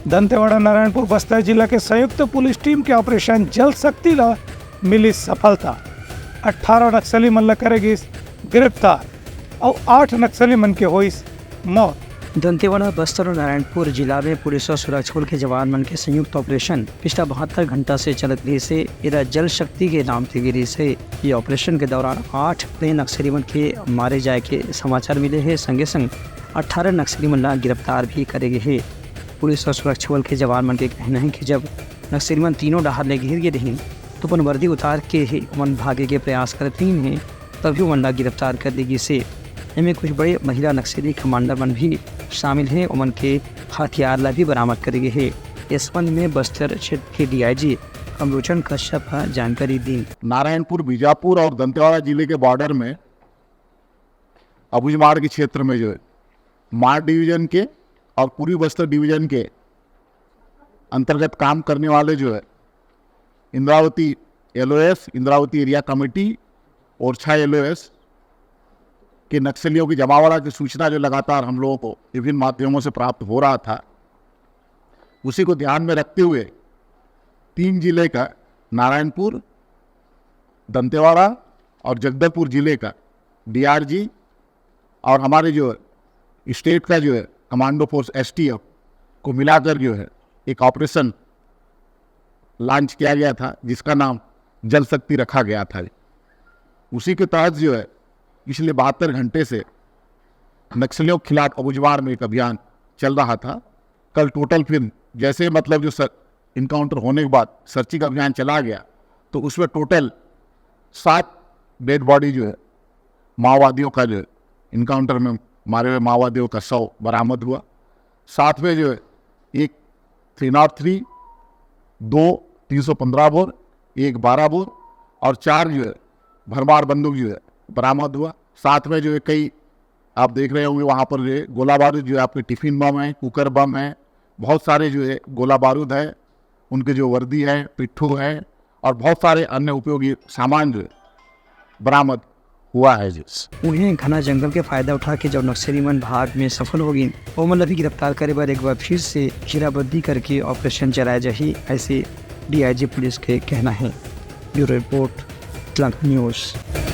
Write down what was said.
दंतेवाड़ा नारायणपुर बस्तर जिला के संयुक्त पुलिस टीम के ऑपरेशन जल शक्ति ला मिली सफलता। 18 नक्सली मन ला करेगी गिरफ्तार और 8 नक्सली मन के हुई मौत। दंतेवाड़ा बस्तर और नारायणपुर जिला में पुलिस और सुरक्षा बल के जवान मन के संयुक्त ऑपरेशन पिछला 72 घंटा से चलत रही से इरा जल शक्ति के नाम से गिरी से ये ऑपरेशन के दौरान 8 नक्सली मन के मारे जाए के समाचार मिले हैं। संगे संग 18 नक्सली मन ला गिरफ्तार भी करे गए है। पुलिस और सुरक्षा बल के जवान मन के कहना है कि जब नक्सली मन तीनों डहार ले घिर गए रही तो अपन वर्दी उतार के ही मन भागे के प्रयास करती हैं, तभी मन ला गिरफ्तार कर देगी से। इनमें कुछ बड़े महिला नक्सली कमांडर मन भी शामिल हैं। उमन के हथियार ला भी बरामद करे गए है। इस संबंध में बस्तर क्षेत्र के डीआईजी कमलोचन कश्यप जानकारी दी। नारायणपुर, बीजापुर और दंतेवाड़ा जिले के बॉर्डर में अबुझमाड़ के क्षेत्र में जो है माड़ डिवीजन के और पूर्वी बस्तर डिवीजन के अंतर्गत काम करने वाले जो है Indravati LOS, Indravati area committee और 6 एलओएस के नक्सलियों की जमावड़ा की सूचना जो लगातार हम लोगों को विभिन्न माध्यमों से प्राप्त हो रहा था, उसी को ध्यान में रखते हुए 3 जिले का नारायणपुर, दंतेवाड़ा और जगदलपुर जिले का डीआरजी और हमारे जो स्टेट का जो है कमांडो फोर्स एसटीएफ को मिलाकर जो है एक ऑपरेशन लॉन्च किया गया था, जिसका नाम जल शक्ति रखा गया था। उसी के तहत जो है पिछले 72 घंटे से नक्सलियों के खिलाफ अबुझमाड़ में एक अभियान चल रहा था। कल टोटल फिर जैसे मतलब जो इनकाउंटर होने के बाद सर्चिंग अभियान चला गया तो उसमें टोटल 7 डेड बॉडी जो है माओवादियों का जो है इनकाउंटर में मारे हुए माओवादियों का 100 बरामद हुआ। साथ में जो है एक 303, 2 315 बोर, एक 12 बोर और 4 जो है भरमार बंदूक जो है बरामद हुआ। साथ में जो है कई आप देख रहे होंगे वहाँ पर जो है गोला बारूद जो है आपके टिफिन बम है, कुकर बम है, बहुत सारे जो है गोला बारूद है, उनके जो वर्दी है, पिट्ठू है और बहुत सारे अन्य उपयोगी सामान जो है बरामद हुआ है। उन्हें घना जंगल के फायदा उठा के जब नक्सली मन भाग में सफल होगी वो मतलब गिरफ्तार करे बार एक बार फिर से घेराबंदी करके ऑपरेशन चलाया जाए, ऐसे डीआईजी पुलिस के कहना है। Bureau report, Telangana news.